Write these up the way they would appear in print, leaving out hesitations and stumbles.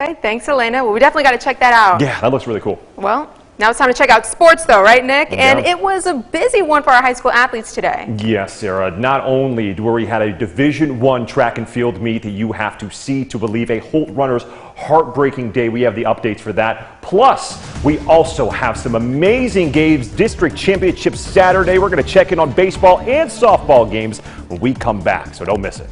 Okay, thanks, Elena. Well, we definitely got to check that out. Yeah, that looks really cool. Well, now it's time to check out sports, though, right, Nick? Yeah. And it was a busy one for our high school athletes today. Yes, Sarah. Not only where we had a Division I track and field meet that you have to see to believe, a Holt Runners heartbreaking day. We have the updates for that. Plus, we also have some amazing games. District Championship Saturday. We're going to check in on baseball and softball games when we come back, so don't miss it.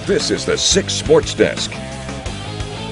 This is the 6 Sports Desk.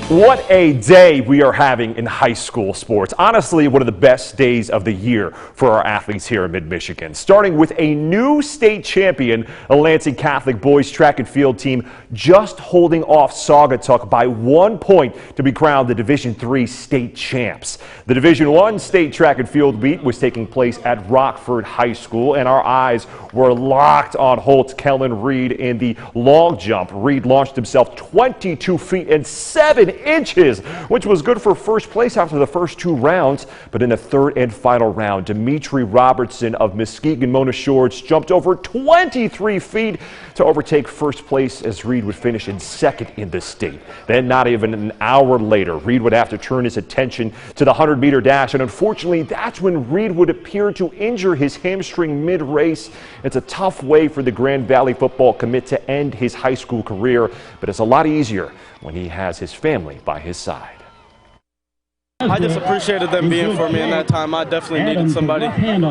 What a day we are having in high school sports. Honestly, one of the best days of the year for our athletes here in Mid-Michigan. Starting with a new state champion, the Lansing Catholic boys track and field team just holding off Saugatuck by 1 point to be crowned the Division III state champs. The Division I state track and field meet was taking place at Rockford High School, and our eyes were locked on Holt's Kellen Reed in the long jump. Reed launched himself 22 feet and 7 inches, which was good for first place after the first 2 rounds. But in the third and final round, Dimitri Robertson of Muskegon Mona Shores jumped over 23 feet to overtake first place, as Reed would finish in second in the state. Then not even an hour later, Reed would have to turn his attention to the 100-meter dash, and unfortunately that's when Reed would appear to injure his hamstring mid-race. It's a tough way for the Grand Valley football commit to end his high school career, but it's a lot easier when he has his family by his side. I just appreciated them being for me in that time. I definitely needed somebody, and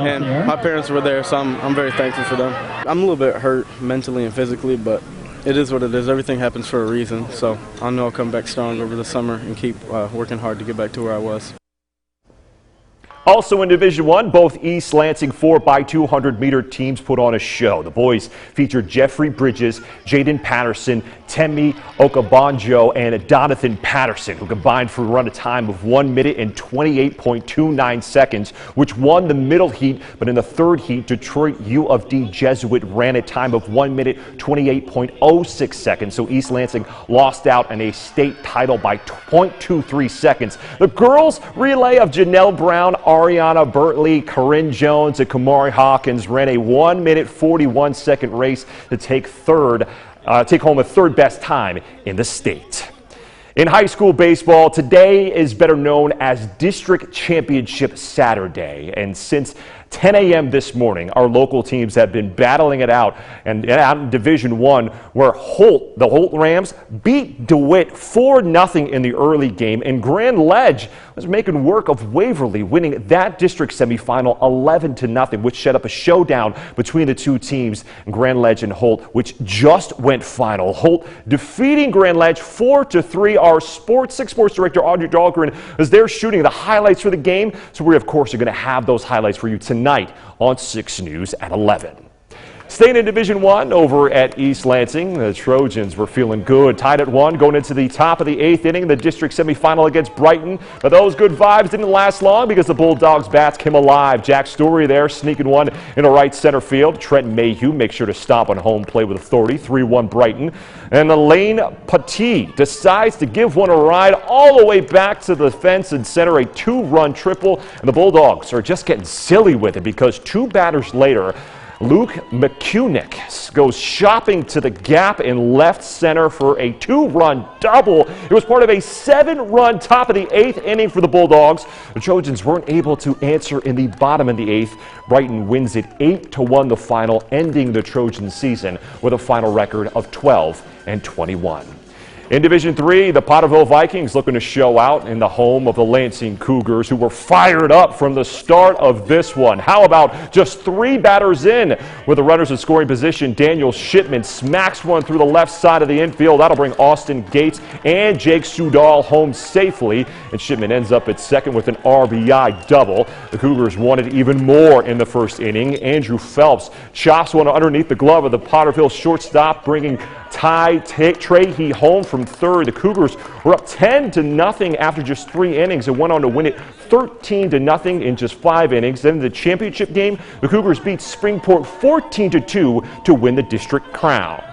my parents were there, so I'm very thankful for them. I'm a little bit hurt mentally and physically, but it is what it is. Everything happens for a reason, so I know I'll come back strong over the summer and keep working hard to get back to where I was. Also in Division I, both East Lansing 4x200-meter teams put on a show. The boys featured Jeffrey Bridges, Jaden Patterson, Temi Okabanjo, and Donathan Patterson, who combined for a run a time of 1 minute and 28.29 seconds, which won the middle heat. But in the third heat, Detroit U of D Jesuit ran a time of 1 minute 28.06 seconds. So East Lansing lost out on a state title by 0.23 seconds. The girls relay of Janelle Brown, Ariana Bertley, Corinne Jones, and Kamari Hawkins ran a 1 minute 41 second race to take home a third best time in the state. In high school baseball, today is better known as District Championship Saturday. And since 10 a.m. this morning, our local teams have been battling it out. And out in Division I, where the Holt Rams beat DeWitt 4-0 in the early game. And Grand Ledge was making work of Waverly, winning that district semifinal 11-0, which set up a showdown between the two teams, Grand Ledge and Holt, which just went final. Holt defeating Grand Ledge 4-3. Our Sports Director Audrey Dahlgren is there shooting the highlights for the game. So we, of course, are going to have those highlights for you tonight on 6 News at 11. Staying in Division I over at East Lansing, the Trojans were feeling good. Tied at 1 going into the top of the 8th inning, the district semifinal against Brighton. But those good vibes didn't last long because the Bulldogs bats came alive. Jack Story there sneaking one into right center field. Trent Mayhew makes sure to stop on home plate with authority. 3-1 Brighton. And Elaine Petit decides to give one a ride all the way back to the fence and center a 2-run triple. And the Bulldogs are just getting silly with it because 2 batters later, Luke McCunick goes shopping to the gap in left center for a 2-run double. It was part of a 7-run top of the 8th inning for the Bulldogs. The Trojans weren't able to answer in the bottom of the 8th. Brighton wins it 8-1 the final, ending the Trojan season with a final record of 12-21. In Division III, the Potterville Vikings looking to show out in the home of the Lansing Cougars, who were fired up from the start of this one. How about just 3 batters in with the runners in scoring position? Daniel Shipman smacks one through the left side of the infield. That'll bring Austin Gates and Jake Sudal home safely, and Shipman ends up at second with an RBI double. The Cougars wanted even more in the first inning. Andrew Phelps chops one underneath the glove of the Potterville shortstop, bringing Ty Trahey home from third. The Cougars were up 10-0 after just 3 innings and went on to win it 13-0 in just 5 innings. Then in the championship game, the Cougars beat Springport 14-2 to win the district crown.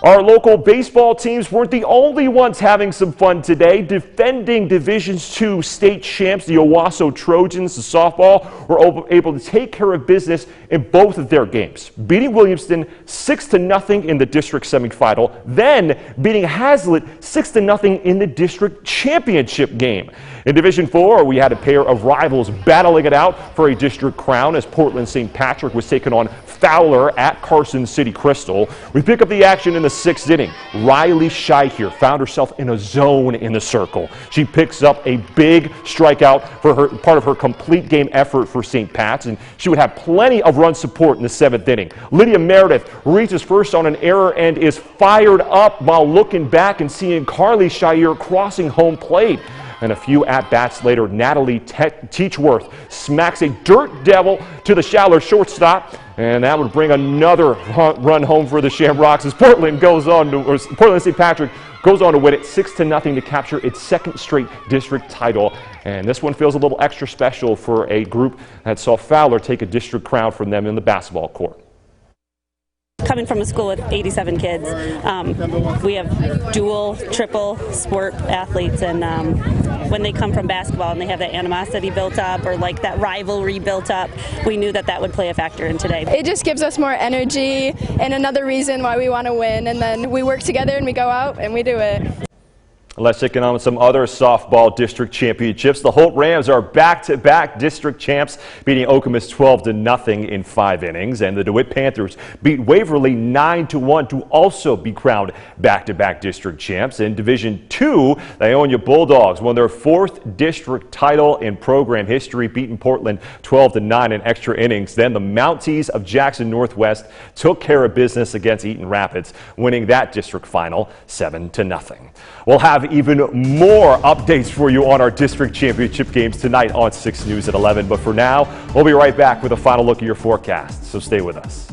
Our local baseball teams weren't the only ones having some fun today. Defending Division II state champs, the Owasso Trojans, the softball, were able to take care of business in both of their games, beating Williamston 6-0 in the district semifinal, then beating Hazlitt 6-0 in the district championship game. In Division IV, we had a pair of rivals battling it out for a district crown as Portland St. Patrick was taking on Fowler at Carson City Crystal. We pick up the action in the 6th inning. Riley Shihir found herself in a zone in the circle. She picks up a big strikeout for part of her complete game effort for St. Pat's, and she would have plenty of run support in the 7th inning. Lydia Meredith reaches first on an error and is fired up while looking back and seeing Carly Shihir crossing home plate. And a few at-bats later, Natalie Teachworth smacks a dirt devil to the shallow shortstop, and that would bring another run home for the Shamrocks as Portland St. Patrick goes on to win it 6-0 to capture its 2nd straight district title. And this one feels a little extra special for a group that saw Fowler take a district crown from them in the basketball court. Coming from a school with 87 kids, we have dual, triple sport athletes, and when they come from basketball and they have that animosity built up or like that rivalry built up, we knew that that would play a factor in today. It just gives us more energy and another reason why we want to win, and then we work together and we go out and we do it. Let's check in on some other softball district championships. The Holt Rams are back-to-back district champs, beating Okemos 12-0 in 5 innings. And the DeWitt Panthers beat Waverly 9-1 to also be crowned back-to-back district champs. In Division II, the Ionia Bulldogs won their 4th district title in program history, beating Portland 12-9 in extra innings. Then the Mounties of Jackson Northwest took care of business against Eaton Rapids, winning that district final 7-0. We'll have even more updates for you on our district championship games tonight on 6 News at 11. But for now, we'll be right back with a final look at your forecast. So stay with us.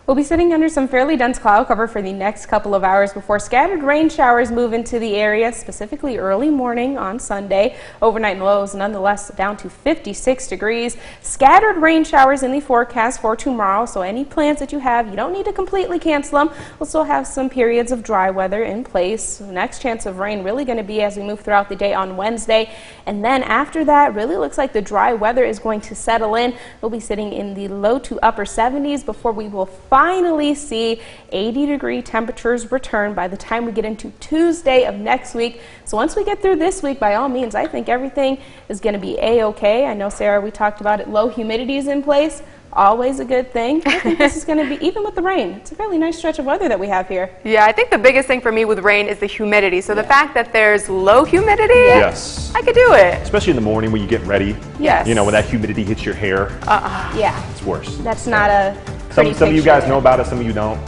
We'll be sitting under some fairly dense cloud cover for the next couple of hours before scattered rain showers move into the area, specifically early morning on Sunday. Overnight lows nonetheless down to 56 degrees. Scattered rain showers in the forecast for tomorrow, so any plans that you have, you don't need to completely cancel them. We'll still have some periods of dry weather in place. The next chance of rain really going to be as we move throughout the day on Wednesday. And then after that, really looks like the dry weather is going to settle in. We'll be sitting in the low to upper 70s before we will finally see 80-degree temperatures return by the time we get into Tuesday of next week. So once we get through this week, by all means, I think everything is going to be A-okay. I know, Sarah, we talked about it. Low humidity is in place. Always a good thing. I think this is going to be, even with the rain, it's a fairly nice stretch of weather that we have here. Yeah, I think the biggest thing for me with rain is the humidity. So the fact that there's low humidity, Yes. I could do it. Especially in the morning when you get ready. Yes. You know, when that humidity hits your hair, Yeah, it's worse. that's not a Some pretty of you picture guys there. know about it, some of you don't.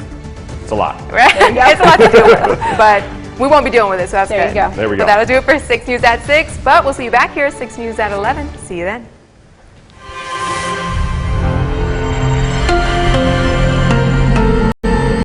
It's a lot. Right? It's a lot to deal with, but we won't be dealing with it, so that's There you good. go. There we But go. that'll do it for 6 News at 6, but we'll see you back here at 6 News at 11. See you then.